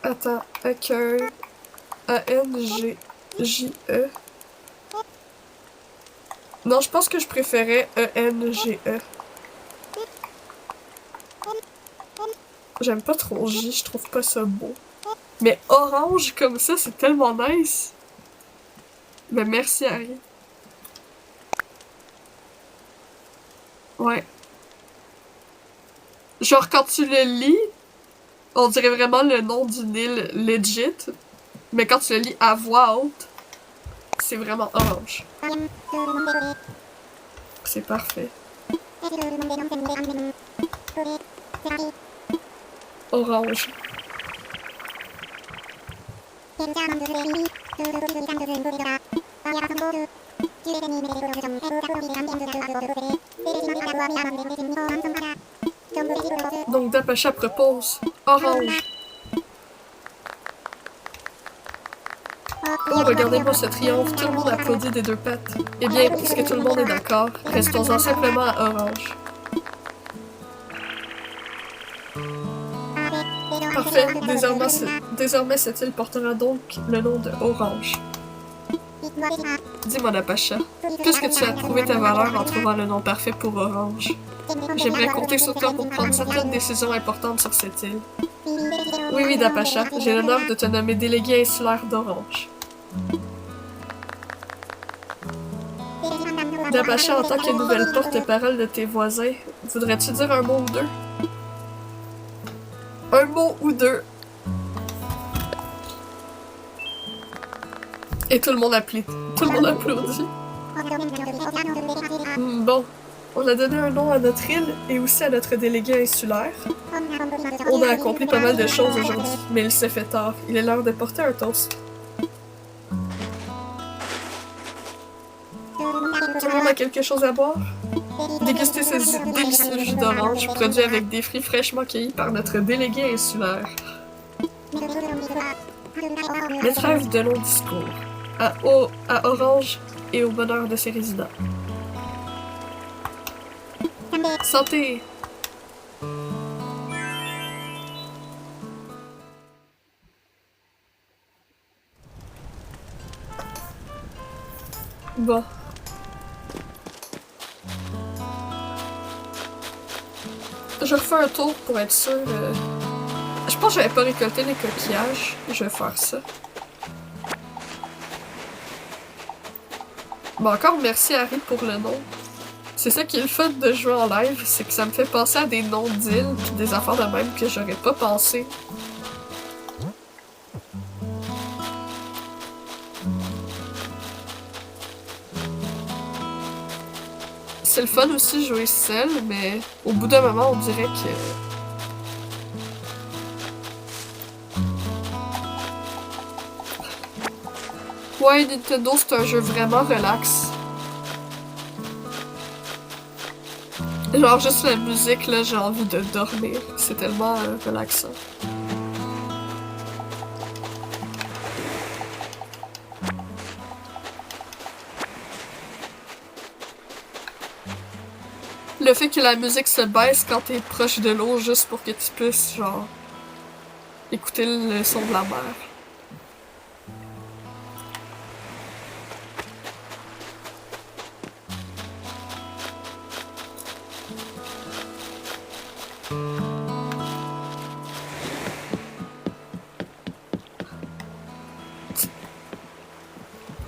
Attends, accueil. A-N-G-J-E. Non, je pense que je préférais E-N-G-E. J'aime pas trop J, je trouve pas ça beau. Mais orange comme ça, c'est tellement nice. Mais merci Harry. Ouais. Genre quand tu le lis, On dirait vraiment le nom d'une île legit, mais quand tu le lis à voix haute, c'est vraiment orange. C'est parfait. Orange. Donc Dapacha propose orange. Oh, regardez-moi ce triomphe, tout le monde applaudit des deux pattes. Eh bien, puisque tout le monde est d'accord, restons-en simplement à orange. Parfait, désormais cette île portera donc le nom de Orange. Dis-moi, Dapacha, puisque tu as trouvé ta valeur en trouvant le nom parfait pour Orange, j'aimerais compter sur toi pour prendre certaines décisions importantes sur cette île. Oui, oui, Dapacha, j'ai l'honneur de te nommer délégué insulaire d'Orange. Dapacha, en tant que nouvelle porte-parole de tes voisins, voudrais-tu dire un mot ou deux? Un mot ou deux. Et tout le monde applaudit. Tout le monde applaudit. Bon, on a donné un nom à notre île et aussi à notre délégué insulaire. On a accompli pas mal de choses aujourd'hui, mais il s'est fait tard. Il est l'heure de porter un toast. Tout le monde a quelque chose à boire? Déguster ce délicieux jus d'orange produit avec des fruits fraîchement cueillis par notre délégué insulaire. Mais trêve de longs discours. À Orange et au bonheur de ses résidents. Santé! Bon. Je refais un tour pour être sûr. Je pense que j'avais pas récolté les coquillages. Je vais faire ça. Bon, encore merci Harry pour le nom. C'est ça qui est le fun de jouer en live, c'est que ça me fait penser à des noms d'îles pis des affaires de même que j'aurais pas pensé. C'est le fun aussi jouer seul, mais au bout d'un moment, on dirait que... Ouais, Nintendo, c'est un jeu vraiment relax. Genre, juste la musique, là, j'ai envie de dormir. C'est tellement relaxant. Le fait que la musique se baisse quand t'es proche de l'eau, juste pour que tu puisses, genre, écouter le son de la mer.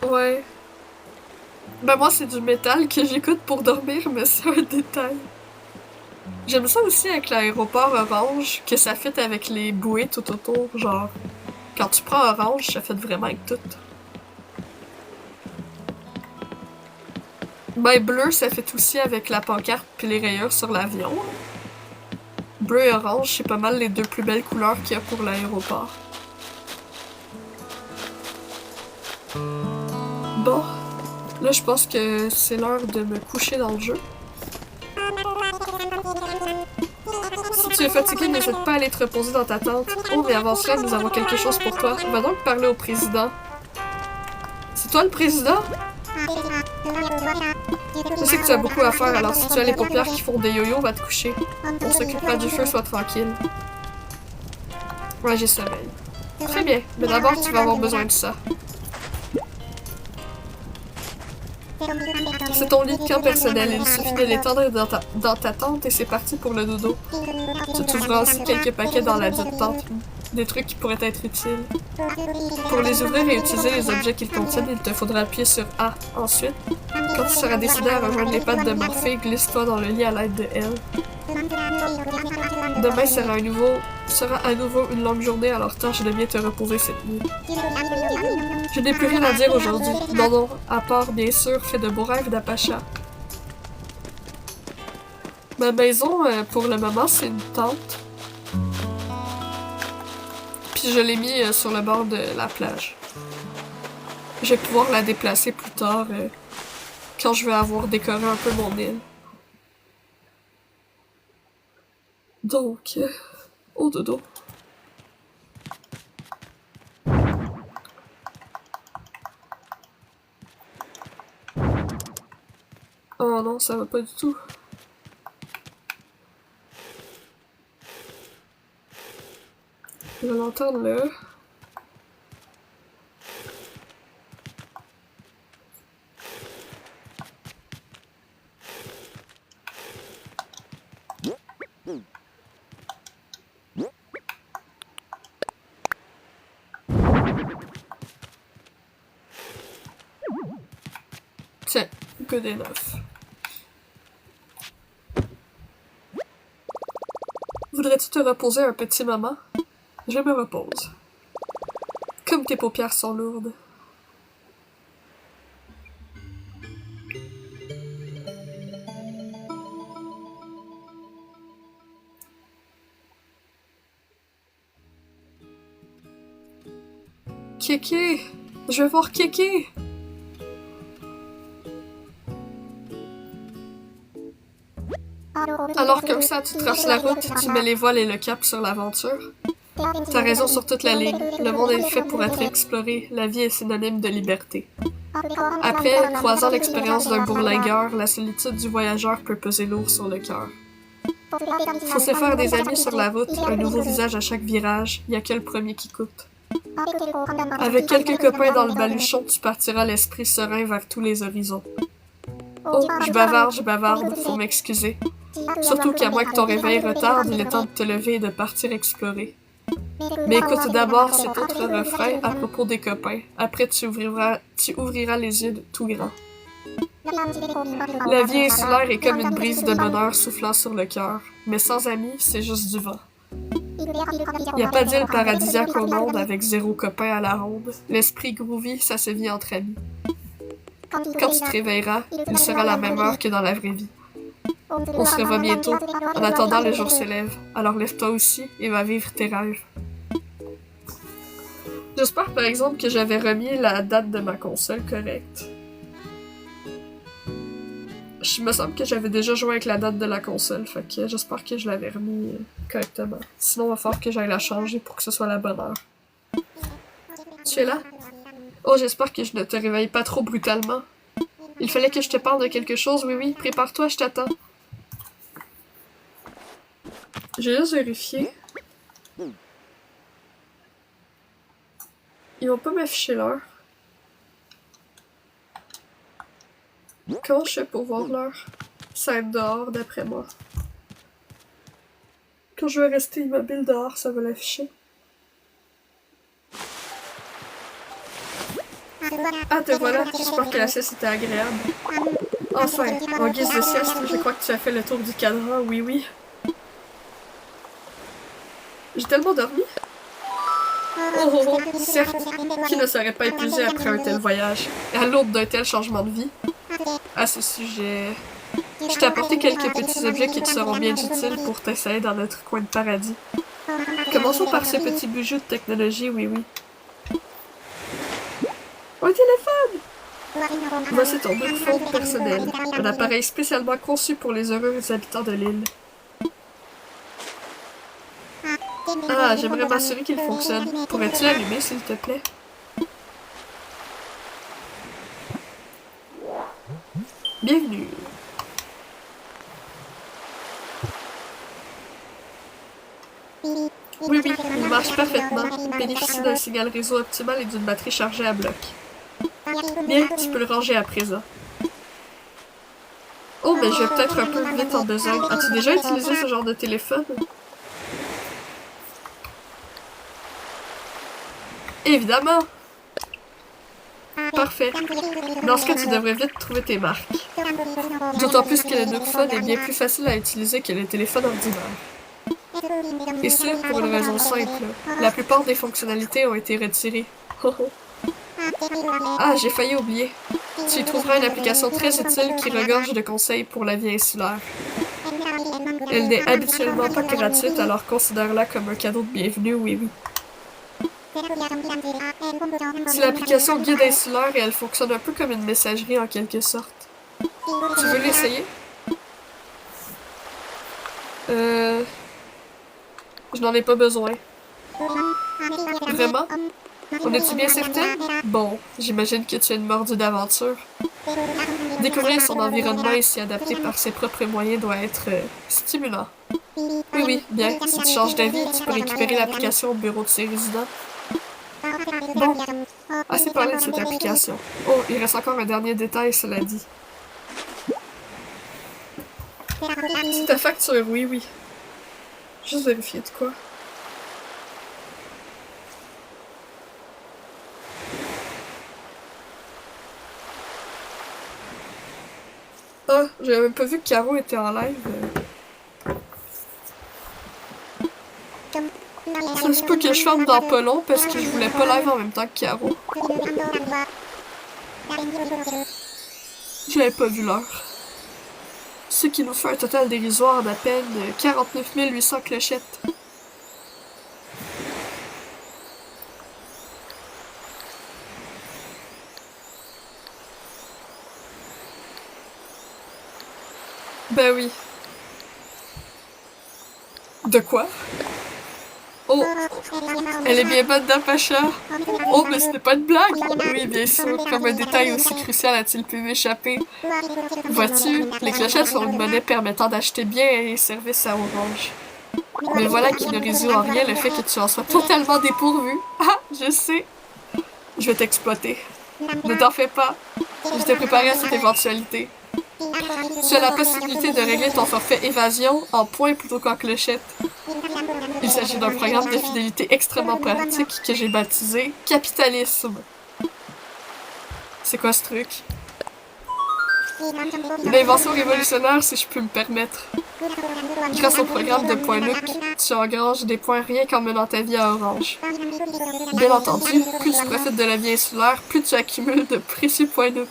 Ouais. Ben moi, c'est du métal que j'écoute pour dormir, mais c'est un détail. J'aime ça aussi avec l'aéroport orange, que ça fit avec les bouées tout autour, genre... Quand tu prends orange, ça fit vraiment avec tout. Ben bleu, ça fit aussi avec la pancarte puis les rayures sur l'avion. Bleu et orange, c'est pas mal les deux plus belles couleurs qu'il y a pour l'aéroport. Bon, là je pense que c'est l'heure de me coucher dans le jeu. Si tu es fatigué, n'hésite pas à aller te reposer dans ta tente. Oh, mais avant cela, nous avons quelque chose pour toi. Va donc parler au président. C'est toi le président? Je sais que tu as beaucoup à faire, alors si tu as les paupières qui font des yo-yo, va te coucher. On s'occupera du feu, sois tranquille. Ouais, j'ai sommeil. Très bien, mais d'abord tu vas avoir besoin de ça. C'est ton lit de camp personnel, il suffit de l'étendre dans ta tente et c'est parti pour le dodo. Tu trouveras aussi quelques paquets dans la dite tente. des trucs qui pourraient être utiles. Pour les ouvrir et utiliser les objets qu'ils contiennent, il te faudra appuyer sur A. Ensuite, quand tu seras décidé à rejoindre les pattes de Morphée, glisse-toi dans le lit à l'aide de L. Demain sera à nouveau une longue journée, alors tâche de bien te reposer cette nuit. Je n'ai plus rien à dire aujourd'hui. Non, à part, bien sûr, fais de beaux rêves d'Apacha. Ma maison, pour le moment, c'est une tente. Puis je l'ai mis sur le bord de la plage. Je vais pouvoir la déplacer plus tard, quand je vais avoir décoré un peu mon île. Donc, au dodo. Oh non, ça va pas du tout. Je vais l'entendre là. Tiens, good enough. Voudrais-tu te reposer un petit moment? Je me repose. Comme tes paupières sont lourdes. Kéké! Je vais voir Kéké! Alors comme ça, tu traces la route, tu mets les voiles et le cap sur l'aventure. T'as raison sur toute la ligne. Le monde est fait pour être exploré. La vie est synonyme de liberté. Après, croisant l'expérience d'un bourlingueur, la solitude du voyageur peut peser lourd sur le cœur. Faut se faire des amis sur la route, un nouveau visage à chaque virage, y a que le premier qui coûte. Avec quelques copains dans le baluchon, tu partiras l'esprit serein vers tous les horizons. Oh, je bavarde, faut m'excuser. Surtout qu'à moins que ton réveil retarde, il est temps de te lever et de partir explorer. Mais écoute d'abord cet autre refrain à propos des copains. Après, tu ouvriras les yeux tout grands. La vie insulaire est comme une brise de bonheur soufflant sur le cœur. Mais sans amis, c'est juste du vent. Y a pas d'île paradisiaque au monde avec 0 copain à la ronde. L'esprit groovy, ça se vit entre amis. Quand tu te réveilleras, il sera la même heure que dans la vraie vie. On se revoit bientôt. En attendant, le jour se lève. Alors lève-toi aussi et va vivre tes rêves. J'espère par exemple que j'avais remis la date de ma console correcte. Je me semble que j'avais déjà joué avec la date de la console, fait que j'espère que je l'avais remis correctement. Sinon, il va falloir que j'aille la changer pour que ce soit la bonne heure. Tu es là? Oh, j'espère que je ne te réveille pas trop brutalement. Il fallait que je te parle de quelque chose, oui, prépare-toi, je t'attends. J'ai juste vérifié. Ils vont pas m'afficher l'heure. Comment je fais pour voir l'heure? Ça va être dehors, d'après moi. Quand je vais rester immobile dehors, ça va l'afficher. Ah, te voilà. J'espère que la sieste était agréable. Enfin, en guise de sieste, je crois que tu as fait le tour du cadran, oui. J'ai tellement dormi. Oh, certes, qui ne serait pas épuisé après un tel voyage, et à l'aube d'un tel changement de vie? À ce sujet, je t'ai apporté quelques petits objets qui te seront bien utiles pour t'essayer dans notre coin de paradis. Commençons par ce petit bijou de technologie, oui. Un téléphone! Voici ton phone personnel, un appareil spécialement conçu pour les heureux habitants de l'île. Ah, j'aimerais m'assurer qu'il fonctionne. Pourrais-tu l'allumer, s'il te plaît? Bienvenue. Oui, il marche parfaitement. Il bénéficie d'un signal réseau optimal et d'une batterie chargée à bloc. Bien, tu peux le ranger à présent. Oh, mais je vais peut-être un peu vite en besogne. As-tu déjà utilisé ce genre de téléphone? Évidemment! Parfait. Dans ce cas, tu devrais vite trouver tes marques. D'autant plus que le Nook Phone est bien plus facile à utiliser que le téléphone ordinaire. Et ce, pour une raison simple. La plupart des fonctionnalités ont été retirées. Ah, j'ai failli oublier. Tu y trouveras une application très utile qui regorge de conseils pour la vie insulaire. Elle n'est habituellement pas gratuite, alors considère-la comme un cadeau de bienvenue, oui oui. C'est l'application Guide insulaire et elle fonctionne un peu comme une messagerie en quelque sorte. Tu veux l'essayer? Je n'en ai pas besoin. Vraiment? On est-tu bien certain? Bon, j'imagine que tu es une mordue d'aventure. Découvrir son environnement et s'y adapter par ses propres moyens doit être stimulant. Oui, oui, bien. Si tu changes d'avis, tu peux récupérer l'application au bureau de ses résidents. Bon, assez parlé de cette application. Oh, il reste encore un dernier détail, cela dit. C'est ta facture, oui, oui. Juste vérifier de quoi. Ah, j'avais même pas vu que Caro était en live. Ça se peut que je ferme dans pas long parce que je voulais pas live en même temps que Caro. J'avais pas vu l'heure. Ce qui nous fait un total dérisoire d'à peine 49 800 clochettes. Ben oui. De quoi? Oh, elle est bien bonne Natasha. Oh, mais ce n'est pas une blague. Oui, bien sûr, comme un détail aussi crucial a-t-il pu m'échapper. Vois-tu, les clochettes sont une monnaie permettant d'acheter biens et services à Orange. Mais voilà qui ne résout en rien le fait que tu en sois totalement dépourvu. Ah, je sais. Je vais t'exploiter. Ne t'en fais pas. Je t'ai préparé à cette éventualité. Tu as la possibilité de régler ton forfait évasion en points plutôt qu'en clochettes. Il s'agit d'un programme de fidélité extrêmement pratique que j'ai baptisé Capitalisme. C'est quoi ce truc? Une invention révolutionnaire, si je peux me permettre. Grâce au programme de points Nook, tu engranges des points rien qu'en menant ta vie à Orange. Bien entendu, plus tu profites de la vie insulaire, plus tu accumules de précieux points Nook.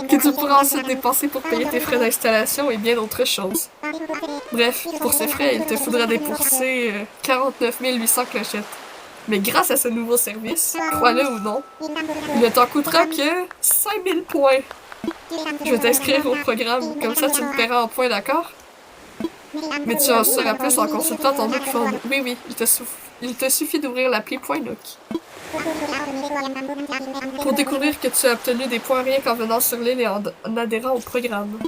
Que tu pourras ensuite dépenser pour payer tes frais d'installation et bien d'autres choses. Bref, pour ces frais, il te faudra débourser 49 800 clochettes. Mais grâce à ce nouveau service, crois-le ou non, il ne t'en coûtera que 5000 points. Je vais t'inscrire au programme, comme ça tu me paieras en points, d'accord? Mais tu en sauras plus en consultant ton Nook Phone. Oui, oui, il te suffit d'ouvrir l'appli Point Nook. Pour découvrir que tu as obtenu des points rien qu'en venant sur l'île et en adhérant au programme.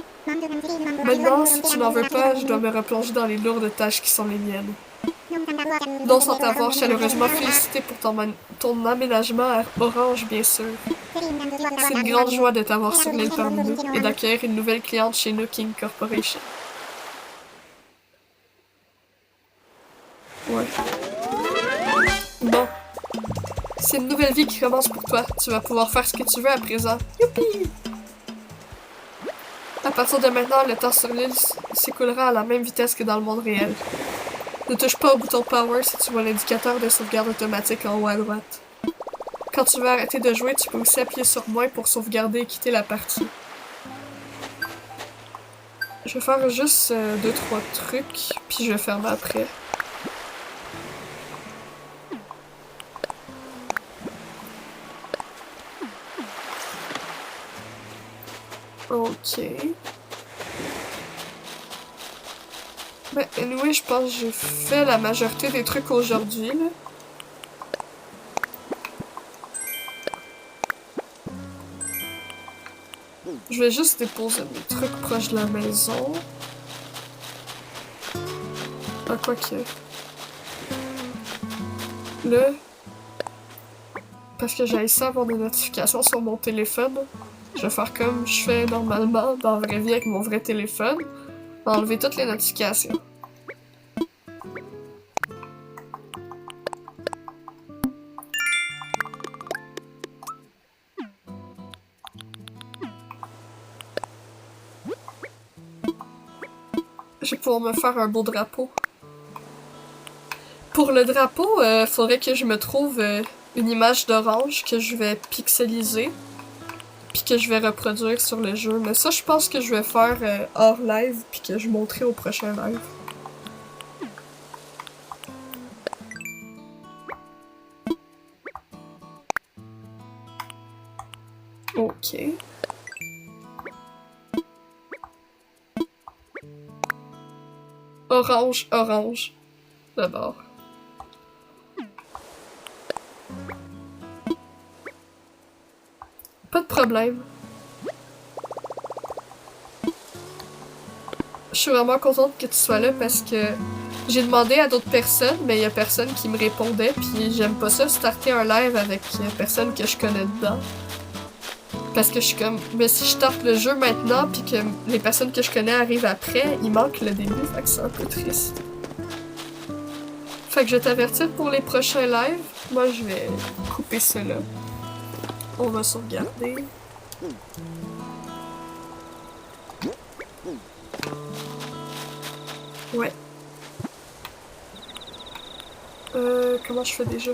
Maintenant, si tu n'en veux pas, je dois me replonger dans les lourdes tâches qui sont les miennes. Non sans t'avoir chaleureusement félicité pour ton aménagement à Orange, bien sûr. C'est une grande joie de t'avoir sur l'île parmi nous et d'accueillir une nouvelle cliente chez Nooking Corporation. Ouais. Bon. C'est une nouvelle vie qui commence pour toi. Tu vas pouvoir faire ce que tu veux à présent. Youpi! À partir de maintenant, le temps sur l'île s'écoulera à la même vitesse que dans le monde réel. Ne touche pas au bouton Power si tu vois l'indicateur de sauvegarde automatique en haut à droite. Quand tu veux arrêter de jouer, tu peux aussi appuyer sur moins pour sauvegarder et quitter la partie. Je vais faire juste 2-3 trucs, puis je vais fermer après. Ok. Ben, anyway, je pense que j'ai fait la majorité des trucs aujourd'hui, là. Je vais juste déposer mes trucs proches de la maison. Ah, quoique. Là, parce que j'ai essayé avoir des notifications sur mon téléphone, je vais faire comme je fais normalement dans la vraie vie avec mon vrai téléphone. Enlever toutes les notifications. Je vais pouvoir me faire un beau drapeau. Pour le drapeau, faudrait que je me trouve une image d'orange que je vais pixeliser. Puis que je vais reproduire sur le jeu. Mais ça, je pense que je vais faire hors live. Puis que je montrerai au prochain live. Ok. Orange, orange. D'abord. Pas de problème. Je suis vraiment contente que tu sois là parce que j'ai demandé à d'autres personnes, mais il y a personne qui me répondait, puis j'aime pas ça starter un live avec personne que je connais dedans. Parce que je suis comme, mais si je starte le jeu maintenant, puis que les personnes que je connais arrivent après, il manque le début, fait que c'est un peu triste. Fait que je vais t'avertir pour les prochains lives. Moi, je vais couper cela. On va sauvegarder. Ouais. Comment je fais déjà?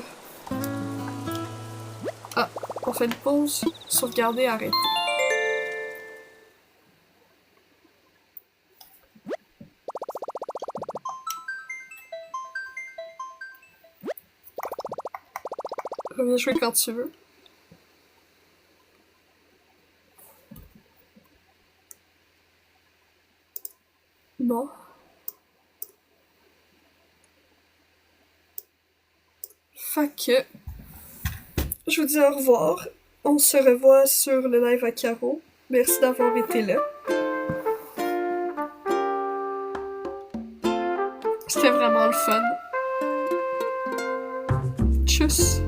Ah, on fait une pause. Sauvegarder, arrêter. Reviens jouer quand tu veux. Bon. Fait que... je vous dis au revoir. On se revoit sur le live à Caro. Merci d'avoir été là. C'était vraiment le fun. Tchuss!